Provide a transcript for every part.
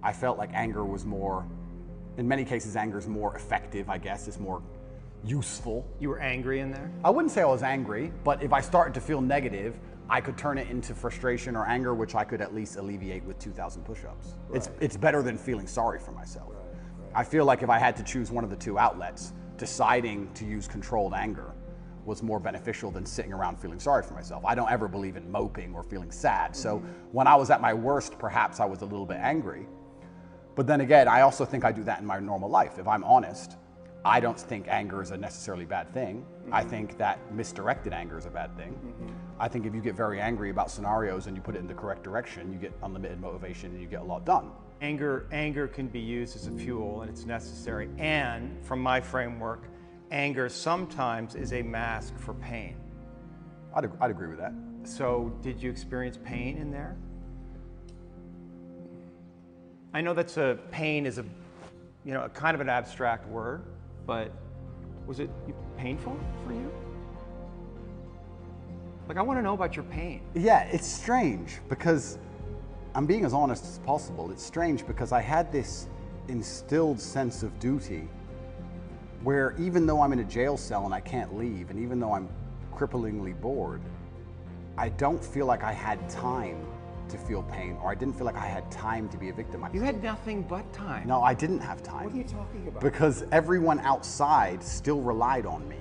I felt like anger was more, in many cases, anger is more effective, I guess. It's more useful. You were angry in there? I wouldn't say I was angry, but if I started to feel negative, I could turn it into frustration or anger, which I could at least alleviate with 2,000 push-ups. Right. It's better than feeling sorry for myself. Right, right. I feel like if I had to choose one of the two outlets, deciding to use controlled anger was more beneficial than sitting around feeling sorry for myself. I don't ever believe in moping or feeling sad. So when I was at my worst, perhaps I was a little bit angry. But then again, I also think I do that in my normal life. If I'm honest, I don't think anger is a necessarily bad thing. I think that misdirected anger is a bad thing. I think if you get very angry about scenarios and you put it in the correct direction, you get unlimited motivation and you get a lot done. Anger can be used as a fuel, and it's necessary. And from my framework, anger sometimes is a mask for pain. I'd agree with that. So did you experience pain in there? I know pain is a kind of an abstract word, but was it painful for you? Like, I want to know about your pain. Yeah, it's strange because I'm being as honest as possible. It's strange because I had this instilled sense of duty where even though I'm in a jail cell and I can't leave, and even though I'm cripplingly bored, I don't feel like I had time to feel pain, or I didn't feel like I had time to be a victim. You had nothing but time. No, I didn't have time. What are you talking about? Because everyone outside still relied on me.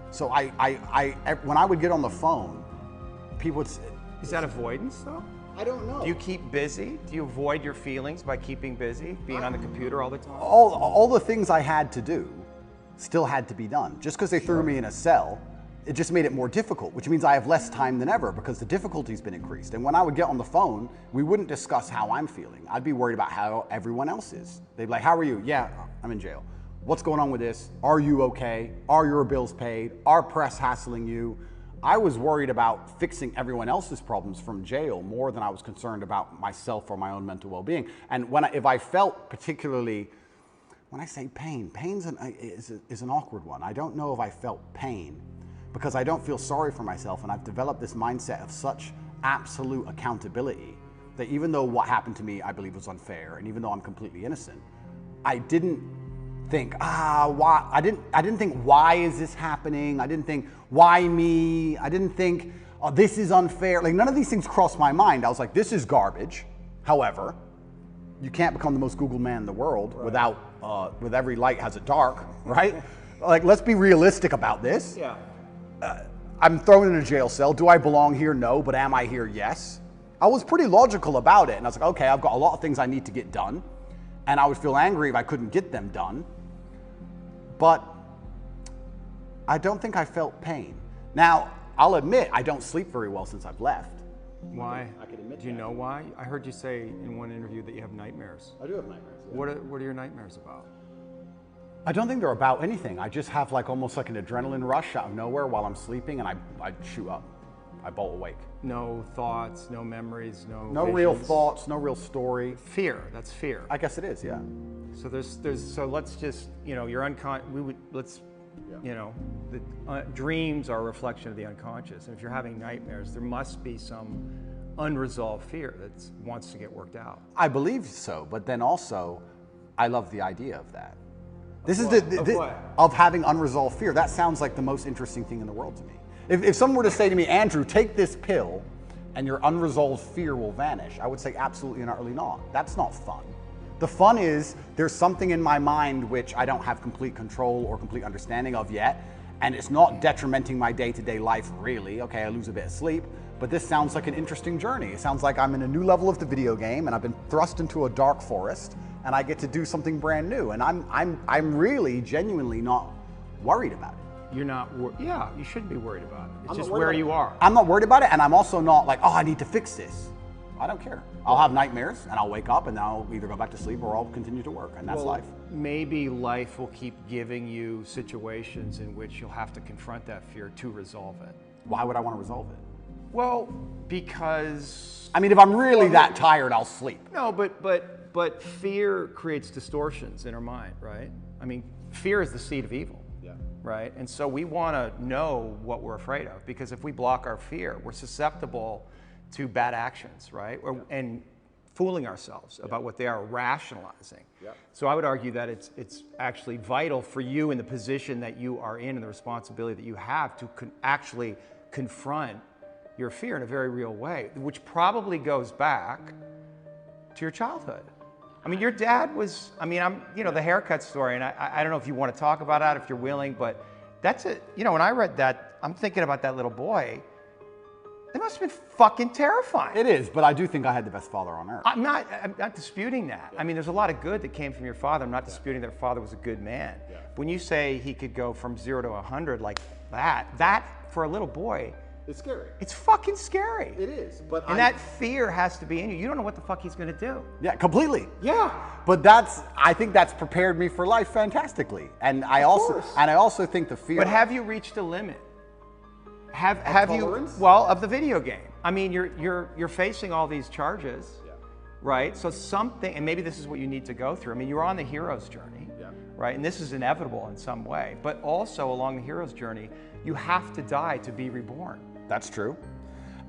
So when I would get on the phone, people would say, is that avoidance though? I don't know. Do you keep busy? Do you avoid your feelings by keeping busy, being on the computer all the time? All the things I had to do still had to be done. Just because they threw me in a cell, it just made it more difficult, which means I have less time than ever because the difficulty's been increased. And when I would get on the phone, we wouldn't discuss how I'm feeling. I'd be worried about how everyone else is. They'd be like, how are you? Yeah, I'm in jail. What's going on with this? Are you okay? Are your bills paid? Are press hassling you? I was worried about fixing everyone else's problems from jail more than I was concerned about myself or my own mental well-being. And if I felt particularly, when I say pain, is an awkward one. I don't know if I felt pain because I don't feel sorry for myself, and I've developed this mindset of such absolute accountability that even though what happened to me I believe was unfair, and even though I'm completely innocent, I didn't think, why? I didn't think, why is this happening? I didn't think, why me? I didn't think, oh, this is unfair. Like, none of these things crossed my mind. I was like, this is garbage. However, you can't become the most Googled man in the world without, with every light has a dark, right? Like, let's be realistic about this. Yeah. I'm thrown in a jail cell. Do I belong here? No. But am I here? Yes. I was pretty logical about it. And I was like, okay, I've got a lot of things I need to get done. And I would feel angry if I couldn't get them done. But I don't think I felt pain. Now, I'll admit, I don't sleep very well since I've left. Why? I can admit Do you know why? I heard you say in one interview that you have nightmares. I do have nightmares. Yeah. What are your nightmares about? I don't think they're about anything. I just have almost like an adrenaline rush out of nowhere while I'm sleeping, and I shoot up. I bolt awake. No thoughts, no memories, no visions. Real thoughts, no real story. Fear, that's fear. I guess it is, yeah. So so let's just, you're dreams are a reflection of the unconscious. And if you're having nightmares, there must be some unresolved fear that wants to get worked out. I believe so, but then also, I love the idea of that. Of having unresolved fear. That sounds like the most interesting thing in the world to me. If someone were to say to me, Andrew, take this pill and your unresolved fear will vanish, I would say absolutely and utterly not. That's not fun. The fun is there's something in my mind which I don't have complete control or complete understanding of yet, and it's not detrimenting my day-to-day life really. Okay, I lose a bit of sleep, but this sounds like an interesting journey. It sounds like I'm in a new level of the video game and I've been thrust into a dark forest and I get to do something brand new, and I'm really genuinely not worried about it. You're not yeah, you shouldn't be worried about it. It's just where you are. I'm not worried about it, and I'm also not like, oh, I need to fix this. I don't care. I'll have nightmares and I'll wake up and I'll either go back to sleep or I'll continue to work, and that's life. Maybe life will keep giving you situations in which you'll have to confront that fear to resolve it. Why would I want to resolve it? Well, because... I mean, if I'm really that tired, I'll sleep. No, but fear creates distortions in our mind, right? I mean, fear is the seed of evil. Right? And so we want to know what we're afraid of, because if we block our fear, we're susceptible to bad actions, right? And fooling ourselves about what they are, rationalizing. Yep. So I would argue that it's actually vital for you in the position that you are in and the responsibility that you have to actually confront your fear in a very real way, which probably goes back to your childhood. I mean, your dad was, I mean, the haircut story, and I don't know if you want to talk about that, if you're willing, but that's it. You know, when I read that, I'm thinking about that little boy. It must have been fucking terrifying. It is, but I do think I had the best father on earth. I'm not disputing that. I mean, there's a lot of good that came from your father. I'm not disputing that your father was a good man. Yeah. When you say he could go from 0 to 100 like that for a little boy, It's scary. it's fucking scary. It is, but And that fear has to be in you. You don't know what the fuck he's gonna do. Yeah, completely. Yeah. But I think that's prepared me for life fantastically. And I also think the fear. But have you reached a limit? Have you, tolerance? well, of the video game? I mean, you're facing all these charges, right? So something, and maybe this is what you need to go through. I mean, you're on the hero's journey, right? And this is inevitable in some way. But also along the hero's journey, you have to die to be reborn. That's true.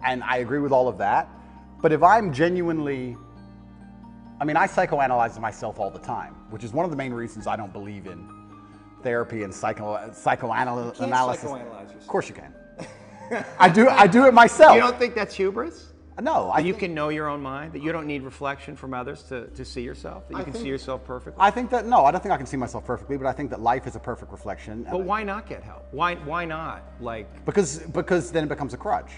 And I agree with all of that. But if I'm genuinely, I mean, I psychoanalyze myself all the time, which is one of the main reasons I don't believe in therapy and psychoanalysis. Psychoanalyze Of course you can. I do it myself. You don't think that's hubris? No. You can know your own mind, that you don't need reflection from others to see yourself, that you can see yourself perfectly? I think that, no, I don't think I can see myself perfectly, but I think that life is a perfect reflection. But why not get help? Why not? Like, Because then it becomes a crutch.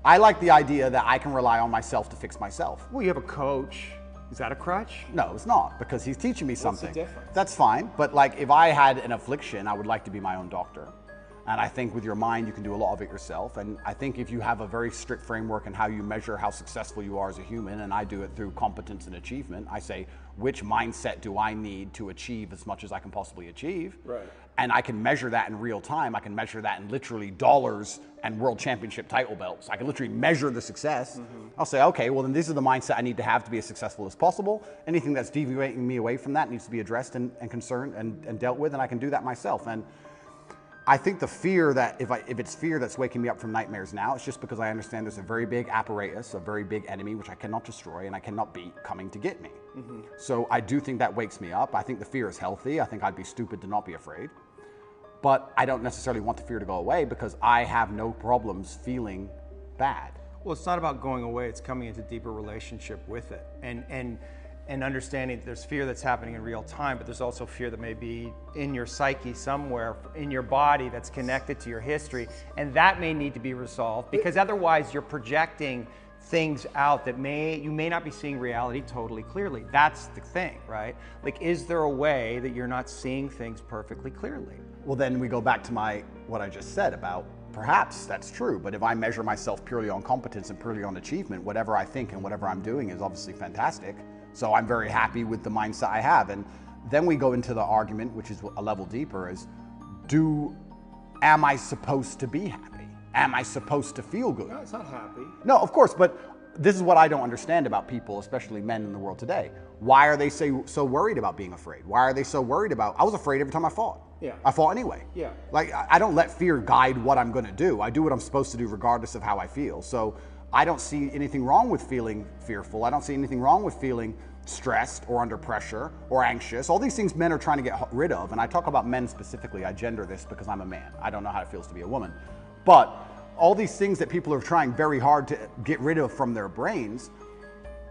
I like the idea that I can rely on myself to fix myself. well, you have a coach. Is that a crutch? No, it's not, because he's teaching me something. difference? That's fine, but like if I had an affliction, I would like to be my own doctor. And I think with your mind, you can do a lot of it yourself. And I think if you have a very strict framework in how you measure how successful you are as a human, and I do it through competence and achievement, I say, which mindset do I need to achieve as much as I can possibly achieve? Right. And I can measure that in real time. I can measure that in literally dollars and world championship title belts. I can literally measure the success. I'll say, okay, well then this is the mindset I need to have to be as successful as possible. Anything that's deviating me away from that needs to be addressed and concerned and dealt with, and I can do that myself. And I think the fear that, if it's fear that's waking me up from nightmares now, it's just because I understand there's a very big apparatus, a very big enemy, which I cannot destroy and I cannot beat, coming to get me. So I do think that wakes me up. I think the fear is healthy. I think I'd be stupid to not be afraid. But I don't necessarily want the fear to go away because I have no problems feeling bad. Well, it's not about going away. It's coming into deeper relationship with it. And understanding that there's fear that's happening in real time, but there's also fear that may be in your psyche somewhere, in your body, that's connected to your history, and that may need to be resolved, because otherwise you're projecting things out that you may not be seeing reality totally clearly. That's the thing, right? Like, is there a way that you're not seeing things perfectly clearly? Well, then we go back to what I just said about perhaps that's true, but if I measure myself purely on competence and purely on achievement, whatever I think and whatever I'm doing is obviously fantastic. So I'm very happy with the mindset I have. And then we go into the argument, which is a level deeper, is am I supposed to be happy? Am I supposed to feel good? No, it's not happy. No, of course, but this is what I don't understand about people, especially men in the world today. Why are they so worried about being afraid? Why are they so worried about, I was afraid every time I fought. Yeah. I fought anyway. Yeah. Like, I don't let fear guide what I'm gonna do. I do what I'm supposed to do regardless of how I feel. So I don't see anything wrong with feeling fearful. I don't see anything wrong with feeling stressed or under pressure or anxious. All these things men are trying to get rid of. And I talk about men specifically. I gender this because I'm a man. I don't know how it feels to be a woman. But all these things that people are trying very hard to get rid of from their brains,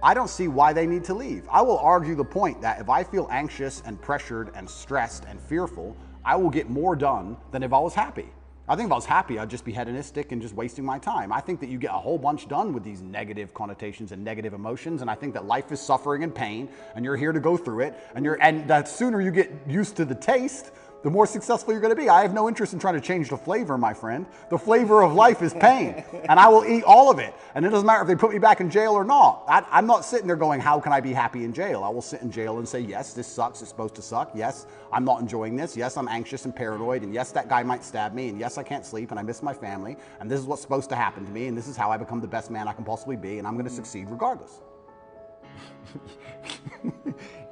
I don't see why they need to leave. I will argue the point that if I feel anxious and pressured and stressed and fearful, I will get more done than if I was happy. I think if I was happy, I'd just be hedonistic and just wasting my time. I think that you get a whole bunch done with these negative connotations and negative emotions, and I think that life is suffering and pain, and you're here to go through it, and the sooner you get used to the taste, the more successful you're gonna be. I have no interest in trying to change the flavor, my friend. The flavor of life is pain, and I will eat all of it. And it doesn't matter if they put me back in jail or not. I'm not sitting there going, how can I be happy in jail? I will sit in jail and say, yes, this sucks, it's supposed to suck. Yes, I'm not enjoying this. Yes, I'm anxious and paranoid. And yes, that guy might stab me. And yes, I can't sleep and I miss my family. And this is what's supposed to happen to me. And this is how I become the best man I can possibly be. And I'm gonna succeed regardless.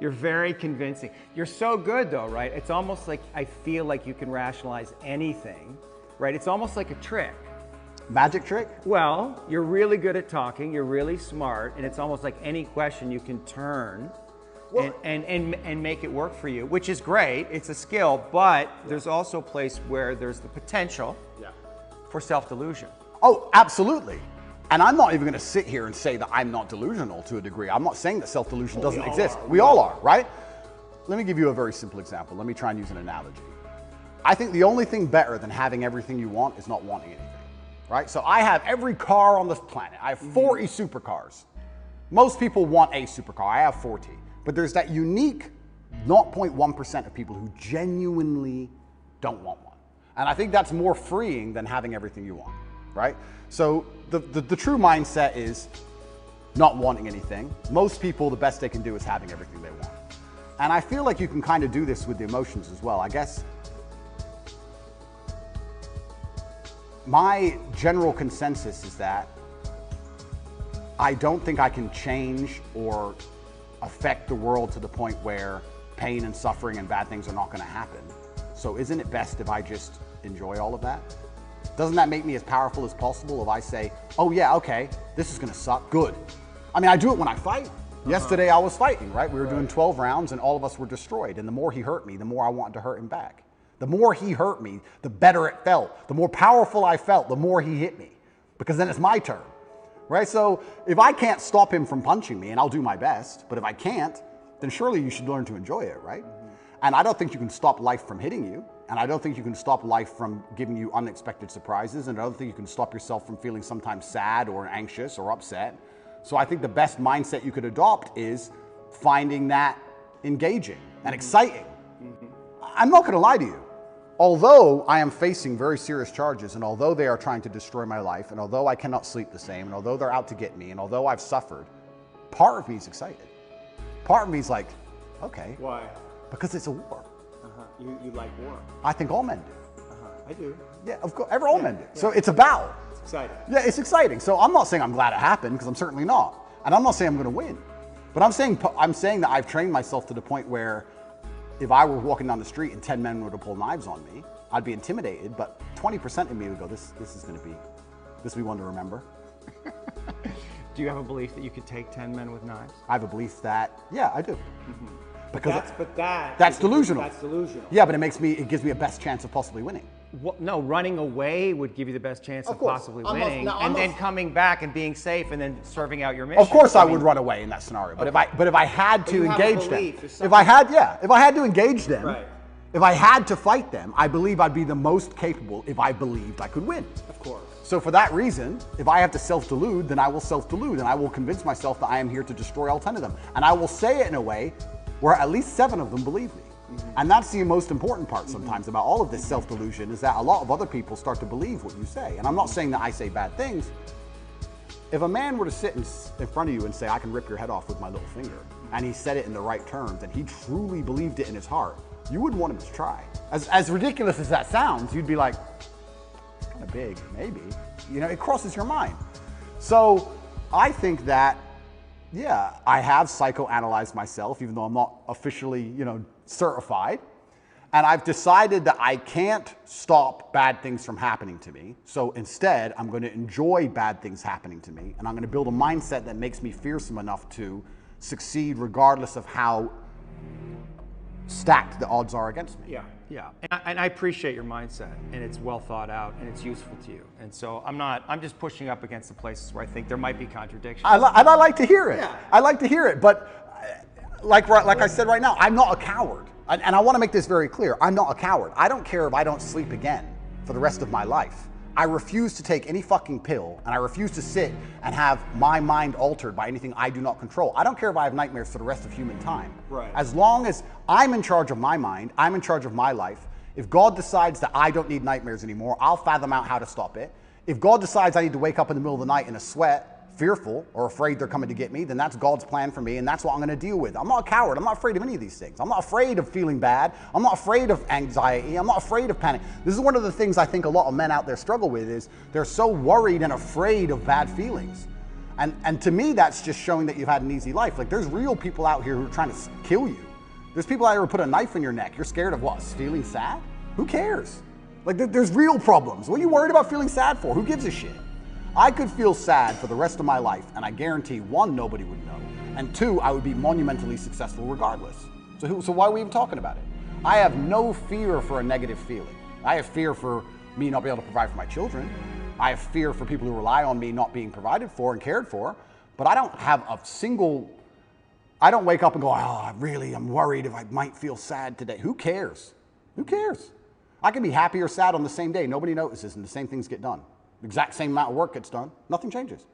You're very convincing. You're so good though, right? It's almost like I feel like you can rationalize anything, right? It's almost like a trick. Magic trick? Well, you're really good at talking, you're really smart, and it's almost like any question you can turn and make it work for you, which is great. It's a skill, but there's also a place where there's the potential for self-delusion. Oh, absolutely. And I'm not even going to sit here and say that I'm not delusional to a degree. I'm not saying that self-delusion doesn't exist. We all are, right? Let me give you a very simple example. Let me try and use an analogy. I think the only thing better than having everything you want is not wanting anything, right? So I have every car on this planet. I have 40 supercars. Most people want a supercar. I have 40. But there's that unique 0.1% of people who genuinely don't want one. And I think that's more freeing than having everything you want, right? So the true mindset is not wanting anything. Most people, the best they can do is having everything they want. And I feel like you can kind of do this with the emotions as well. I guess my general consensus is that I don't think I can change or affect the world to the point where pain and suffering and bad things are not going to happen. So isn't it best if I just enjoy all of that? Doesn't that make me as powerful as possible if I say, oh yeah, okay, this is going to suck, good. I mean, I do it when I fight. Yesterday I was fighting, right? We were doing 12 rounds and all of us were destroyed. And the more he hurt me, the more I wanted to hurt him back. The more he hurt me, the better it felt. The more powerful I felt, the more he hit me. Because then it's my turn, right? So if I can't stop him from punching me, and I'll do my best, but if I can't, then surely you should learn to enjoy it, right? And I don't think you can stop life from hitting you. And I don't think you can stop life from giving you unexpected surprises. And I don't think you can stop yourself from feeling sometimes sad or anxious or upset. So I think the best mindset you could adopt is finding that engaging and exciting. I'm not going to lie to you. Although I am facing very serious charges, and although they are trying to destroy my life, and although I cannot sleep the same, and although they're out to get me, and although I've suffered, part of me is excited. Part of me is like, okay. Why? Because it's a war. You like war? I think all men do. I do. Yeah, of course, all men do. So it's a battle. It's exciting. Yeah, it's exciting. So I'm not saying I'm glad it happened, because I'm certainly not. And I'm not saying I'm going to win. But I'm saying that I've trained myself to the point where if I were walking down the street and 10 men were to pull knives on me, I'd be intimidated, but 20% of me would go, this will be one to remember. Do you have a belief that you could take 10 men with knives? I have a belief that, yeah, I do. Because that's delusional. That's delusional. Yeah, but it gives me a best chance of possibly winning. Well, no, running away would give you the best chance of possibly winning, and then coming back and being safe, and then serving out your mission. Of course, I would run away in that scenario. But if I had to engage them, if I had to engage them, right. If I had to fight them, I believe I'd be the most capable if I believed I could win. Of course. So for that reason, if I have to self-delude, then I will self-delude, and I will convince myself that I am here to destroy all 10 of them, and I will say it in a way where at least 7 of them believe me. And that's the most important part sometimes about all of this self-delusion, is that a lot of other people start to believe what you say. And I'm not saying that I say bad things. If a man were to sit in front of you and say, I can rip your head off with my little finger, and he said it in the right terms, and he truly believed it in his heart, you wouldn't want him to try. As ridiculous as that sounds, you'd be like, it's kind of big, maybe. You know, it crosses your mind. So I think that, yeah, I have psychoanalyzed myself, even though I'm not officially, certified. And I've decided that I can't stop bad things from happening to me. So instead, I'm going to enjoy bad things happening to me. And I'm going to build a mindset that makes me fearsome enough to succeed regardless of how stacked the odds are against me. Yeah. And I appreciate your mindset, and it's well thought out, and it's useful to you. And so I'm just pushing up against the places where I think there might be contradictions. I like to hear it. Yeah. I like to hear it, but like I said right now, I'm not a coward. And I want to make this very clear. I'm not a coward. I don't care if I don't sleep again for the rest of my life. I refuse to take any fucking pill, and I refuse to sit and have my mind altered by anything I do not control. I don't care if I have nightmares for the rest of human time. Right. As long as I'm in charge of my mind, I'm in charge of my life. If God decides that I don't need nightmares anymore, I'll fathom out how to stop it. If God decides I need to wake up in the middle of the night in a sweat, fearful or afraid they're coming to get me, then that's God's plan for me, and that's what I'm going to deal with. I'm not a coward. I'm not afraid of any of these things. I'm not afraid of feeling bad. I'm not afraid of anxiety. I'm not afraid of panic. This is one of the things I think a lot of men out there struggle with, is they're so worried and afraid of bad feelings. And to me, that's just showing that you've had an easy life. Like, there's real people out here who are trying to kill you. There's people out here who put a knife in your neck. You're scared of what? Feeling sad? Who cares? Like, there's real problems. What are you worried about feeling sad for? Who gives a shit? I could feel sad for the rest of my life, and I guarantee, one, nobody would know, and two, I would be monumentally successful regardless. So why are we even talking about it? I have no fear for a negative feeling. I have fear for me not being able to provide for my children. I have fear for people who rely on me not being provided for and cared for, but I don't have a single, I don't wake up and go, oh, I'm worried if I might feel sad today. Who cares? Who cares? I can be happy or sad on the same day. Nobody notices, and the same things get done. The exact same amount of work gets done. Nothing changes.